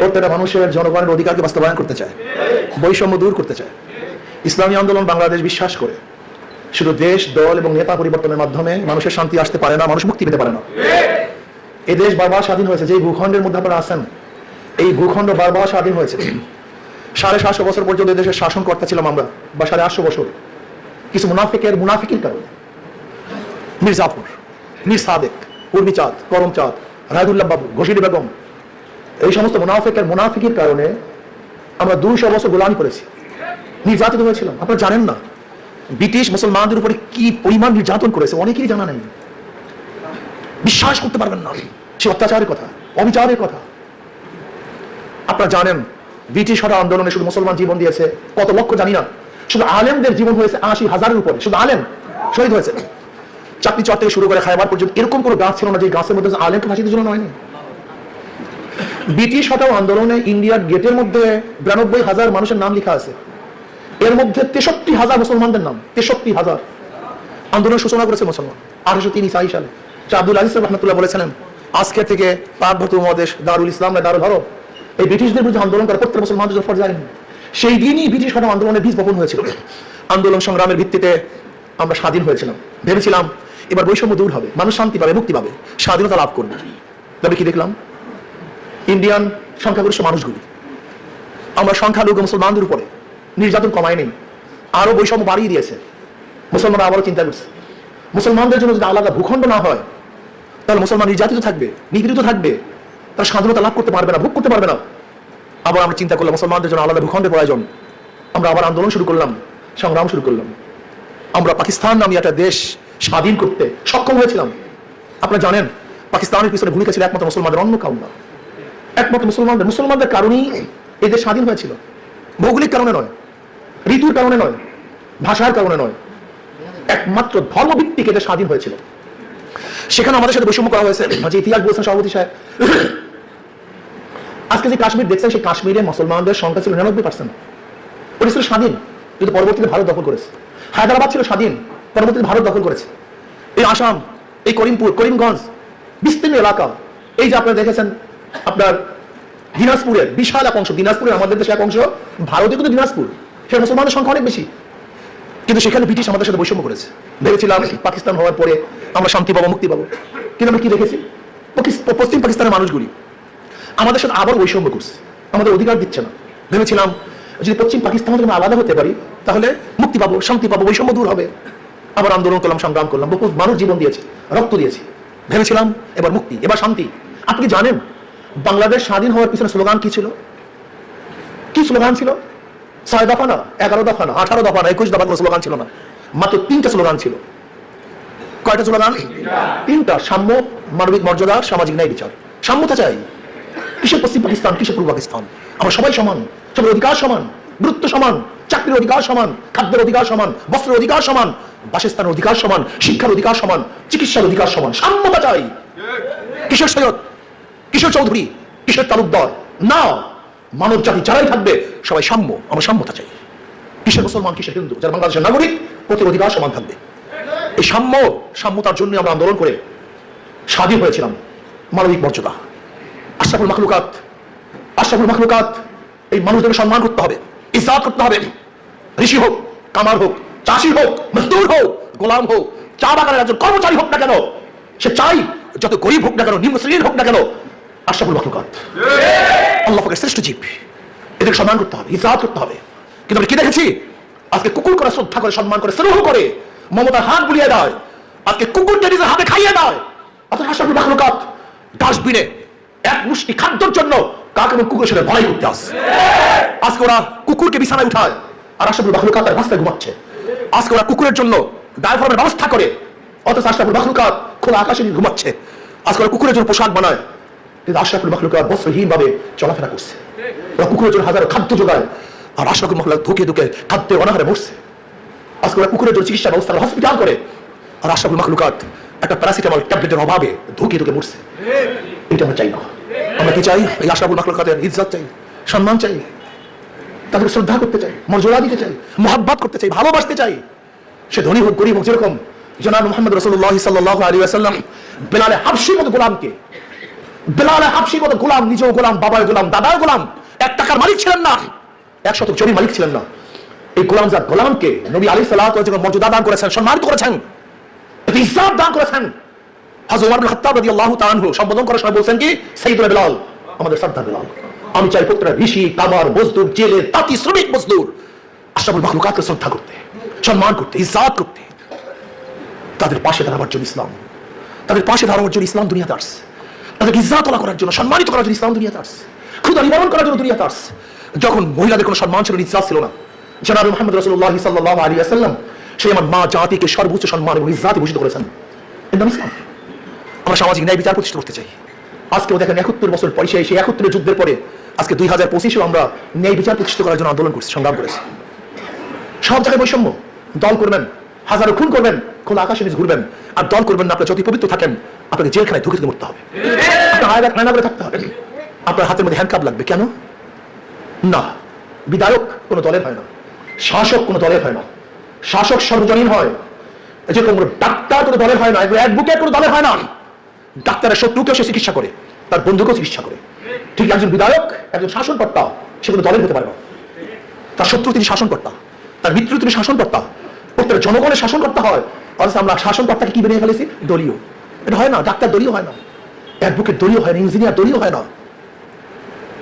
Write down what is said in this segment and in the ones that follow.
প্রত্যেকটা মানুষের জনগণের অধিকারকে বাস্তবায়ন করতে চায়, বৈষম্য দূর করতে চায়। ইসলামী আন্দোলন বাংলাদেশ বিশ্বাস করে শুধু দেশ, দল এবং নেতা পরিবর্তনের মাধ্যমে মানুষের শান্তি আসতে পারে না, মানুষ মুক্তি পেতে পারে না। এই দেশ বারবার স্বাধীন হয়েছে, যে ভূখণ্ডের মধ্যে আপনারা আছেন, এই ভূখণ্ড বারবার স্বাধীন হয়েছে। 750 বছর পর্যন্ত দেশের শাসনকর্তা ছিলাম আমরা, বা 850 বছর। কিছু মুনাফিকের কারণে, মীর জাফর, মীর সাদেক, উর্মি চাঁদ, করম চাঁদ, রায়দুল্লাহ বাবু, ঘোষিনী বেগম, এই সমস্ত মুনাফিকের কারণে আমরা 200 বছর গোলামি করেছি, নির্যাতিত হয়েছিলাম। আপনারা জানেন না ব্রিটিশ মুসলমানদের উপরে কি পরিমাণ নির্যাতন করেছে, অনেকেরই জানা নেই। বিশ্বাস করতে পারবেন না সে অত্যাচারের কথা, অবিচারের কথা। আপনারা জানেন ব্রিটিশ হরা আন্দোলনে শুধু মুসলমান জীবন দিয়েছে কত লক্ষ জানি না, শুধু আলেমদের জীবন হয়েছে 80,000-এর উপরে, শুধু আলেম শহীদ হয়েছে। চাকরি চর থেকে শুরু করে খায়বার পর্যন্ত এরকম কোনো গাছ ছিল না যে গাছের মধ্যে আলেমকে ফাঁসিতে জন্য হয়নি। ব্রিটিশ হটাও আন্দোলনে ইন্ডিয়ার গেটের মধ্যে 92,000 মানুষের নাম লেখা আছে, এর মধ্যে 63,000 মুসলমানদের নাম। 63,000 আন্দোলন সূচনা করেছে মুসলমান 1803 ইসাই সালে। আব্দুল আজিজ রহমতুল্লাহ বলেছিলেন আজকের থেকে পাক ভারত উপমহাদেশ দারুল ইসলাম না দারুল হরব, এই ব্রিটিশদের বিরুদ্ধে আন্দোলন করে প্রত্যেক মুসলমানদের জন্য ফরজ আইন। সেই দিনই ব্রিটিশ হটাও আন্দোলনের বীজ বপন হয়েছিল। আন্দোলন সংগ্রামের ভিত্তিতে আমরা স্বাধীন হয়েছিলাম, ভেবেছিলাম এবার বৈষম্য দূর হবে, মানুষ শান্তি পাবে, মুক্তি পাবে, স্বাধীনতা লাভ করবে। তবে কি দেখলাম, ইন্ডিয়ান সংখ্যাগরিষ্ঠ মানুষগুলি, আমরা সংখ্যালঘু মুসলমানদের উপরে নির্যাতন কমায় নেই, আরো বৈষম্য বাড়িয়ে দিয়েছে। মুসলমানরা আবারও চিন্তা করছে মুসলমানদের জন্য যদি আলাদা ভূখণ্ড না হয় তাহলে মুসলমান নির্যাতিত থাকবে, নিগৃহীত থাকবে, তারা স্বাধীনতা লাভ করতে পারবে না, ভোগ করতে পারবে না। আবার আমরা চিন্তা করলাম মুসলমানদের জন্য আলাদা ভূখণ্ডের প্রয়োজন। আমরা আবার আন্দোলন শুরু করলাম, সংগ্রাম শুরু করলাম। আমরা পাকিস্তান নামে একটা দেশ স্বাধীন করতে সক্ষম হয়েছিলাম। আপনারা জানেন পাকিস্তানের পিছনে ভূমিকা ছিল একমাত্র মুসলমানদের, অন্য কারণ না, একমাত্র মুসলমানদের কারণেই এই দেশ স্বাধীন হয়েছিল। ভৌগোলিক কারণে নয়, ঋতুর কারণে নয়, ভাষার কারণে নয়, একমাত্র ধর্মভিত্তিক এদের স্বাধীন হয়েছিল। সেখানে আমাদের সাথে বৈষম্য করা হয়েছে। যে ইতিহাস বলছেন সভাপতি সাহেব, আজকে যে কাশ্মীর দেখছেন সেই কাশ্মীরে মুসলমানদের সংখ্যা ছিল 99%। ওটা ছিল স্বাধীন, কিন্তু পরবর্তীতে ভারত দখল করেছে। হায়দ্রাবাদ ছিল স্বাধীন, পরবর্তীতে ভারত দখল করেছে। এই আসাম, এই করিমগঞ্জ, বিস্তীর্ণ এলাকা, এই যে আপনারা দেখেছেন আপনার দিনাজপুরের বিশাল এক অংশ, দিনাজপুরের আমাদের দেশে এক অংশ, ভারতে কিন্তু দিনাজপুর, সেখানে মুসলমানের সংখ্যা অনেক বেশি, কিন্তু সেখানে ব্রিটিশ আমাদের সাথে বৈষম্য করেছে। ভেবেছিলাম পাকিস্তান হওয়ার পরে আমরা শান্তি পাবো, মুক্তি পাবো, কিন্তু আমরা কি দেখেছি, পশ্চিম পাকিস্তানের মানুষগুলি আমাদের সাথে আবার বৈষম্য করছে, আমাদের অধিকার দিচ্ছে না। ভেবেছিলাম যদি পশ্চিম পাকিস্তান থেকে আমরা আলাদা হতে পারি তাহলে মুক্তি পাবো, শান্তি পাবো, বৈষম্য দূর হবে। আবার আন্দোলন করলাম, সংগ্রাম করলাম, বহু মানুষ জীবন দিয়েছে, রক্ত দিয়েছে। ভেবেছিলাম এবার মুক্তি, এবার শান্তি। আপনি কি জানেন বাংলাদেশ স্বাধীন হওয়ার পিছনে স্লোগান কি ছিল? কি স্লোগান ছিল? 6 দফা না, 11 দফা না, 18 দফা না, 21 দফা কোনো স্লোগান ছিল না, মাত্র 3টা স্লোগান ছিল। কয়টা স্লোগান? 3টা। সাম্য, মানবিক মর্যাদা, সামাজিক ন্যায় বিচার। সাম্যতা চাই। কিসের পশ্চিম পাকিস্তান, কিসের পূর্ব পাকিস্তান? আমরা সবাই সমান, সবার অধিকার সমান, গুরুত্ব সমান, চাকরির অধিকার সমান, খাদ্যের অধিকার সমান, বস্ত্রের অধিকার সমান, বাসস্থানের অধিকার সমান, শিক্ষার অধিকার সমান, চিকিৎসার অধিকার সমান। সাম্যতা চাই। কিসের সৈয়দ, কিসের চৌধুরী, কিসের তালুকদার? না, মানব জাতি যারাই থাকবে সবাই সাম্য, আমরা সাম্যতা চাই। কিসের মুসলমান, কিসের হিন্দু, যারা বাংলাদেশের নাগরিক, প্রতি অধিকার সমান থাকবে। এই সাম্যতার জন্য আমরা আন্দোলন করে স্বাধীন হয়েছিলাম। মানবিক মর্যাদা, আশরাফুল মাখলুকাত, এই মানুষদেরকে সম্মান করতে হবে, ইজ্জত করতে হবে। ঋষি হোক, কামার হোক, চাষি হোক, মজদুর হোক, গোলাম হোক, চা বাগানের একজন কর্মচারী হোক না কেন, সে চাই যত গরিব হোক না কেন, নিম্ন শ্রেণীর হোক না কেন, আশরাফুল মাখলুকাত, আল্লাহ পাকের শ্রেষ্ঠ জীব, এদেরকে সম্মান করতে হবে, ইজ্জত করতে হবে। কিন্তু আমরা কি দেখেছি? আজকে কুকুর করে শ্রদ্ধা করে, সম্মান করে, স্নেহ করে, মমতার হাত বুলিয়ে দেয়, আজকে কুকুরকে নিজের হাতে খাইয়ে দেয়। অথচ আশরাফুল মাখলুকাত ডাস্টবিনে এক মুষ্টি খাদ্যের জন্য কাক এবং কুকুরের সাথে লড়াই করতে আসে। আজকে ওরা কুকুরকে বিছানায় উঠায় আর আশরাফুল মাখলুকাত রাস্তায় ঘুমাচ্ছে। আজকে ওরা কুকুরের জন্য ডায়ফ্রামের ব্যবস্থা করে, অথচ আশরাফুল মাখলুকাত খোলা আকাশে নিয়ে ঘুমাচ্ছে। আজকে ওরা কুকুরের জন্য পোশাক বানায়, কিন্তু আশরাফুল মাখলুকাত বস্ত্রহীন ভাবে চলাফেরা করছে। ওরা কুকুরের জন্য হাজারো খাদ্য যোগায়, আর আশরাফুল মাখলুকাত ধুকে ধুকে খাদ্যে অনাহারে মরছে। আজকে ওরা কুকুরের জন্য চিকিৎসা ব্যবস্থা হসপিটাল করে, আর আশরাফুল মাখলুকাত একটা প্যারাসিটামল ট্যাবলেটের অভাবে ধুকে ধুকে মরছে। এটা আমরা চাই না। আমরা কি চাই? এই আশরাফুল মাখলুকাতের ইজ্জত চাই, সম্মান চাই, তাদের শ্রদ্ধা করতে চাই, মর্যাদা দিতে চাই, মোহাব্বত করতে চাই, ভালোবাসতে চাই। সে ধনী হোক, গরিব হোক, যেরকম জনাব মুহাম্মদ রাসূলুল্লাহ সাল্লাল্লাহু আলাইহি ওয়াসাল্লাম বেলালে হাবশির মতো গোলামকে বেলাল হাবশির মতো গোলাম, নিজেও গোলাম, বাবার গোলাম, দাদার গোলাম, 1 টাকার মালিক ছিলেন না, 1 শতক জমির মালিক ছিলেন না। এই গোলামজাত গোলামকে নবী আলাইহিস সালাতু ওয়াস সালাম মর্যাদা দান করেছেন, সম্মানিত করেছেন, ইজ্জত দান করেছেন। হযরত ওমর ইবনে খাত্তাব রাদিয়াল্লাহু তাআলা আনহু সম্বোধন করার সময় বলছেন কি, সাইয়্যিদুনা বেলাল, আমাদের সর্দার বেলাল। আমি চাই প্রত্যেকটা ঋষি, কামার, মজদুর, জেলে, তাঁতি, শ্রমিক, মজদুর আশরাফুল মাখলুকাতকে শ্রদ্ধা করতে, সম্মান করতে, ইজ্জত করতে, তাদের পাশে দাঁড়াবার জন্য ইসলাম, তাদের পাশে দাঁড়াবার জন্য ইসলাম দুনিয়াতে আসছে, তাদেরকে ইজ্জত করার জন্য, সম্মানিত করার জন্য ইসলাম দুনিয়াতে আসছে, ক্ষুধা নিবারণ করার জন্য দুনিয়াতে আসছে। যখন মহিলাদের কোনো সম্মান ছিল, ইজ্জত ছিল না, জনাবে মুহাম্মদ রাসূলুল্লাহ সাল্লাল্লাহু আলাইহি ওয়াসাল্লাম সেই আমার মা জাতিকে সর্বোচ্চ সম্মান এবং ইজ্জতে ভূষিত করেছেন। এর নাম ইসলাম। আমরা সামাজিক ন্যায় বিচার প্রতিষ্ঠা করতে চাই। আজকেও দেখেন 71 বছর পরে, সেই 71 যুদ্ধের পরে আজকে 2025-এও আমরা ন্যায় বিচার প্রতিষ্ঠা করার জন্য আন্দোলন করছি, সংগ্রাম করেছি। সব জায়গায় বৈষম্য। দল করবেন, হাজারো খুন করবেন, খোলা আকাশে নিচে ঘুরবেন, আর দল করবেন না, আপনার যতই পবিত্র থাকেন আপনাকে জেলখানায় ঢুকে মরতে হবে, আপনার আয়না করে থাকতে হবে, আপনার হাতের মধ্যে হ্যান্ডকাপ লাগবে। কেন না? বিধায়ক কোনো দলের হয় না, শাসক কোনো দলের হয় না, শাসক সর্বজনীন হয়। যেরকম ডাক্তার কোনো দলের হয় না, অ্যাডভোকেট কোনো দলের হয় না। ডাক্তারের শত্রুকেও সে চিকিৎসা করে, তার বন্ধুকেও চিকিৎসা করে। ঠিক একজন বিধায়ক, একজন শাসনকর্তা, সে কোনো দলের হতে পারে না। তার শত্রু তিনি শাসনকর্তা, তার মিত্র তিনি শাসনকর্তা, প্রত্যেক জনগণের শাসনকর্তা হয়। অথচ আমরা শাসনকর্তাকে কি বেরিয়ে ফেলেছি? দলীয়। এটা হয় না। ডাক্তার দলীয় হয় না, অ্যাডভোকেট দলীয় হয় না, ইঞ্জিনিয়ার দলীয় হয় না,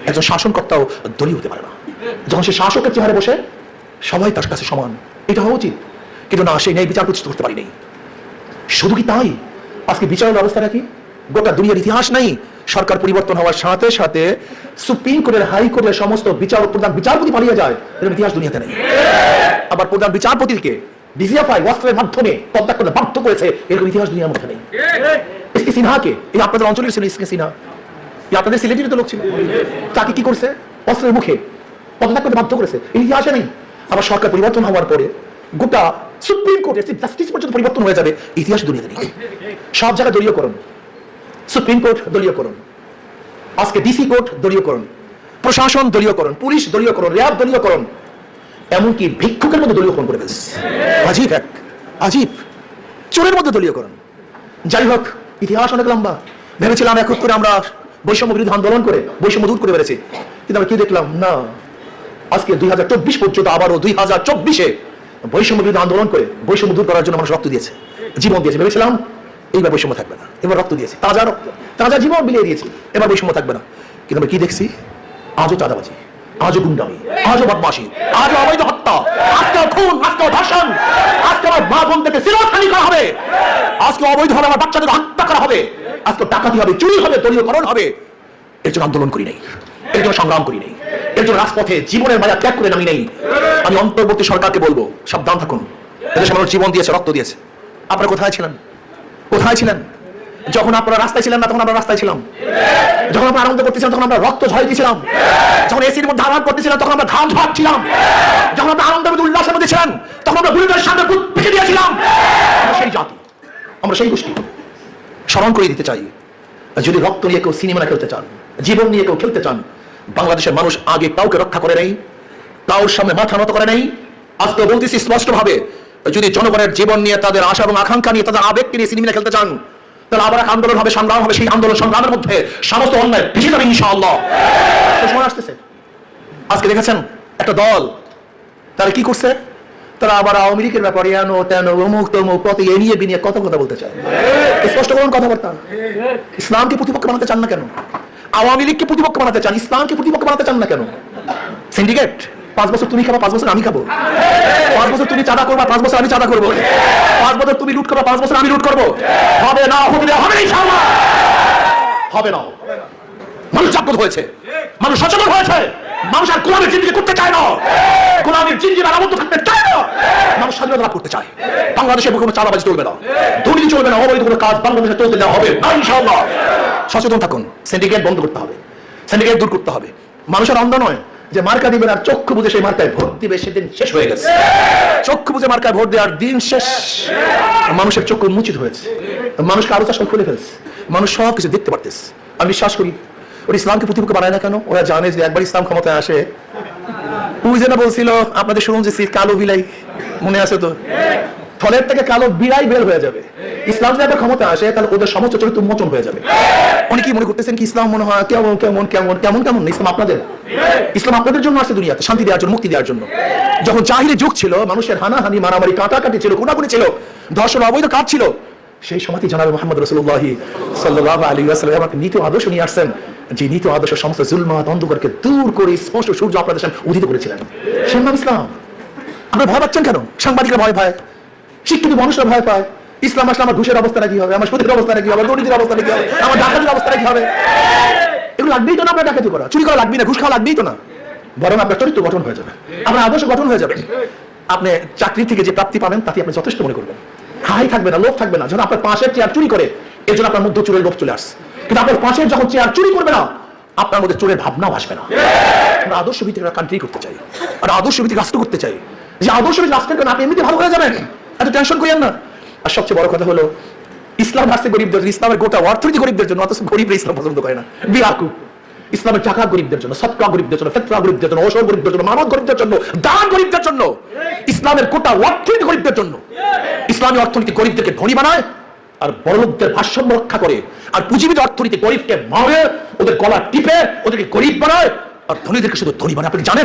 একজন শাসনকর্তাও দলীয় হতে পারে না। যখন সে শাসকের চেহারে বসে সবাই তার কাছে সমান, এটা হওয়া উচিত। কিন্তু না, সেই ন্যায় বিচার প্রতিষ্ঠা করতে পারি নাই। শুধু কি তাই, আজকে বিচারের ব্যবস্থাটা কি? গোটা দুনিয়ার ইতিহাস নাই, সরকার পরিবর্তন হওয়ার সাথে সাথে সুপ্রিম কোর্টের, হাইকোর্টের সমস্ত প্রধান বিচারপতি পালিয়ে যায়, এরকম ইতিহাস দুনিয়াতে নেই। আবার প্রধান বিচারপতিকে ডিজিএফআই ওয়াস্ত্রের মাধ্যমে পদত্যাগ করতে বাধ্য করেছে, এরকম ইতিহাস দুনিয়ার মধ্যে নেই। এসকে সিনহাকে, এই আপনাদের অঞ্চলের ছিল এসকে সিনহা, আপনাদের সিলেটের তো লোক ছিল, তাকে কি করছে? অস্ত্রের মুখে পদত্যাগ করতে বাধ্য করেছে, এই ইতিহাসে নেই। আবার সরকার পরিবর্তন হওয়ার পরে গোটা সুপ্রিম কোর্টের জাস্টিস পর্যন্ত পরিবর্তন হয়ে যাবে, ইতিহাস দুনিয়াতে নেই। সব জায়গায় দলীয়করণ, সুপ্রিম কোর্ট দলীয়করণ, আজকে ডিসি কোর্ট দলীয়করণ, প্রশাসন দলীয়করণ, পুলিশ দলীয়করণ, র্যাব দলীয়করণ, এমনকি ভিক্ষুকের মধ্যে দলীয়করণ করে ফেলছে। আজীব এক আজীব, চোরের মধ্যে দলীয়করণ। যাই হোক, ইতিহাস অনেক লম্বা। ভেবেছিলাম 71 আমরা বৈষম্য বিরোধী আন্দোলন করে বৈষম্য দূর করে বেড়েছি, কিন্তু আমরা কি দেখলাম? না, আজকে 2024 পর্যন্ত আবারও 2024-এ বৈষম্য বিরোধী আন্দোলন করে বৈষম্য দূর করার জন্য মানুষ রক্ত দিয়েছে, জীবন দিয়েছে। ভেবেছিলাম এইবার বৈষম্য থাকবে না, এবার রক্ত দিয়েছে, তাজা রক্ত, তাজা জীবন বিলিয়ে দিয়েছি, এবার বৈষম্য থাকবে না। কিন্তু আমরা কি দেখছি? আজও চাঁদাবাজি, আজও গুন্ডামি, আজও বদমাশি, আজও অবৈধ হত্যা, আজকেও খুন, আজকেও ধর্ষণ, আজকে আমার মা বোন থেকে শিরোধারী করা হবে, আজকে অবৈধভাবে আমার বাচ্চাদের হত্যা করা হবে, আজকে ডাকাতি হবে, চুরি হবে, দলীয়করণ হবে। এর জন্য আন্দোলন করি নাই, এর জন্য সংগ্রাম করি নাই, এর জন্য রাজপথে জীবনের মায়া ত্যাগ করে নামি নাই। আমি অন্তর্বর্তী সরকারকে বলবো, সাবধান থাকুন। এদেশে মানুষ জীবন দিয়েছে, রক্ত দিয়েছে। আপনারা কোথায় ছিলেন? কোথায় ছিলেন যখন আপনারা রাস্তায় ছিলেন না? তখন আমরা রাস্তায় ছিলাম। যখন আমরা আনন্দ করতেছিলাম তখন আমরা রক্ত ঝরাই দিয়েছিলাম। যখন এসির মধ্যে আরাম করতেছিলাম তখন আমরা ঘাম ঝরাচ্ছিলাম। যখন আমরা আনন্দের মধ্যে উল্লাসের মধ্যে ছিলাম তখন আমরা বুলেটের সামনে বুক পেতে দিয়েছিলাম। আমরা সেই জাতি, আমরা সেই গোষ্ঠী। স্মরণ করে দিতে চাই, যদি রক্ত নিয়ে কেউ সিনেমা খেলতে চান, জীবন নিয়ে কেউ খেলতে চান, বাংলাদেশের মানুষ আগে কাউকে রক্ষা করে নাই, কাউর সামনে মাথা নত করে নাই। আজকে বলতেছি স্পষ্টভাবে, যদি জনগণের জীবন নিয়ে, তাদের আশা এবং আকাঙ্ক্ষা নিয়ে, তাদের আবেগকে নিয়ে সিনেমা খেলতে চান, তাহলে আবার এক আন্দোলন হবে, সংগ্রাম হবে। সেই আন্দোলন সংগ্রামের মধ্যে সমস্ত অন্যায় ভেসে যাবে ইনশাআল্লাহ। সময় আসতেছে। আজকে দেখেছেন একটা দল, তারা কি করছে? তারা আবার আওয়ামী লীগের ব্যাপারে এনো তেন অমুক তমুক কত এ নিয়ে বিনিয়ে কত কথা বলতে চায়। স্পষ্ট করুন কথাবার্তা। ইসলামকে প্রতিপক্ষ বানাতে চান না কেন? আওয়ামী লীগকে প্রতিপক্ষ বানাতে চান, ইসলামকে প্রতিপক্ষ বানাতে চান না কেন? সিন্ডিকেট, 5 বছর তুমি খাবা, 5 বছর আমি খাবো। 5 বছর তুমি চাঁদা করবা, 5 বছর আমি চাঁদা করবো। 5 বছর তুমি লুট করবা, 5 বছর আমি লুট করবো। হবে না, হবে না, হবে না, ইনশাআল্লাহ হবে না। মানুষ জাগ্রত হয়েছে, মানুষ সচেতন হয়েছে, মানুষ আর গোলামের জিন্দেগি করতে চায় না, গোলামের জিন্দেগি আবদ্ধ থাকতে চায় না, মানুষ স্বাধীনতা লাভ করতে চায়। বাংলাদেশে কোনো চাঁদাবাজি চলবে না, দুর্নীতি চলবে না, অবৈধ কোনো কাজ বাংলাদেশে চলতে দেওয়া হবে না ইনশাআল্লাহ। সচেতন থাকুন। সিন্ডিকেট বন্ধ করতে হবে, সিন্ডিকেট দূর করতে হবে। মানুষের অন্ধ নয় যে মার্কা দিবেন আর চক্ষু বুঝে সেই মার্কায় ভোট দিবে, সেদিন শেষ হয়ে গেছে। চক্ষু বুঝে মার্কায় ভোট দেওয়ার দিন শেষ। মানুষের চক্ষু উন্মোচিত হয়েছে, মানুষকে আরো চাষ খুলে ফেলছে, মানুষ সব কিছু দেখতে পারতেছে। আমি বিশ্বাস করি ওরা ইসলামকে প্রতিপক্ষ বানায় না কেন? ওরা জানে যে একবার ইসলাম ক্ষমতায় আসে, ওই যেন বলছিল আপনাদের শুনুন যে কালো বিলাই, মনে আছে তো? ফলের থেকে কালো বিড়াই বের হয়ে যাবে। ইসলাম যদি একটা ক্ষমতা আসে তাহলে ওদের সমস্ত চরিত্র উন্মোচন হয়ে যাবে। অনেকেই মনে করতেছেন কি ইসলাম মনে হয় কেমন কেমন কেমন কেমন কেমন ইসলাম আপনাদের, ইসলাম আপনাদের জন্য আসছে দুনিয়াতে শান্তি দেওয়ার জন্য, মুক্তি দেওয়ার জন্য। যখন জাহিলি যুগ ছিল, মানুষের হানাহানি মারামারি কাটাকাটি ছিল, খুনাখুনি ছিল, ধর্ষণ অবৈধ কাজ ছিল, সেই সময়তে জনাবে মুহাম্মদ রাসূলুল্লাহ সাল্লাল্লাহু আলাইহি ওয়াসাল্লাম আমাকে নীতি আদর্শ নিয়ে আসছেন, যে নীতি আদর্শ সমস্ত জুলমাত অন্ধকারকে দূর করে স্পষ্ট সূর্য আপনাদের সামনে উদিত করেছিলেন। সে নাম ইসলাম। আপনারা ভয় পাচ্ছেন কেন? সাংবাদিকরা ভয় পায়, শিক্ষিত মানুষরা ভয় পায়। ইসলাম আসলে আমার ঘুষের অবস্থাটা কি হবে, আমার সুদের অবস্থাটা কি হবে, দুর্নীতির অবস্থাটা কি হবে, আমার ডাকাতির অবস্থাটা কি হবে? এগুলো লাগবেই তো না আপনার ডাকাতি করা, চুরি করা লাগবেই না, ঘুষ খাওয়া লাগবেই তো না। বরং আপনার চরিত্র গঠন হয়ে যাবে, আপনার আদর্শ গঠন হয়ে যাবে। আপনি চাকরি থেকে যে প্রাপ্তি পাবেন তাতে আপনি যথেষ্ট মনে করবেন। হাই থাকবে না, লোভ থাকবে না। যখন আপনার পাশের চেয়ার চুরি করে, এর জন্য আপনার মধ্যে চোরের লোভ চলে আসছে। কিন্তু আপনার পাশের যখন চেয়ার চুরি করবে না, আপনার মধ্যে চোরের ভাবনাও আসবে না। আমরা আদর্শ ভিত্তিক একটা কান্ট্রি করতে চাই, আর আদর্শ ভিত্তিক রাষ্ট্র করতে চাই। যে আদর্শ ভিত্তিক রাষ্ট্রের কারণে আপনি এমনিতে ভালো হয়ে যাবেন, এত টেনশন করেন না। আর সবচেয়ে বড় কথা হলো, ইসলাম আসছে গরিবদের জন্য, ইসলামের গোটা অর্থনীতি গরিবদের জন্য, অথচ গরিবরা ইসলাম পছন্দ করে না। বিয়াকু ইসলামের টাকা গরিবদের জন্য, সৎকা গরিবদের জন্য, ফিতরা গরিবদের জন্য, ওসর গরিবদের জন্য, মানব গরিবদের জন্য, দান গরিবদের জন্য, ইসলামের গোটা অর্থনীতি গরিবদের জন্য। ইসলামী অর্থনীতি গরিবদেরকে ধনী বানায়, আর বড়লোকদের ভারসাম্য রক্ষা করে। আর পুঁজিবিদ অর্থনীতি গরিবকে মারে, ওদের গলা টিপে ওদেরকে গরিব বানায়, আর ধনীদেরকে শুধু ধনী বানায়। আপনি জানেন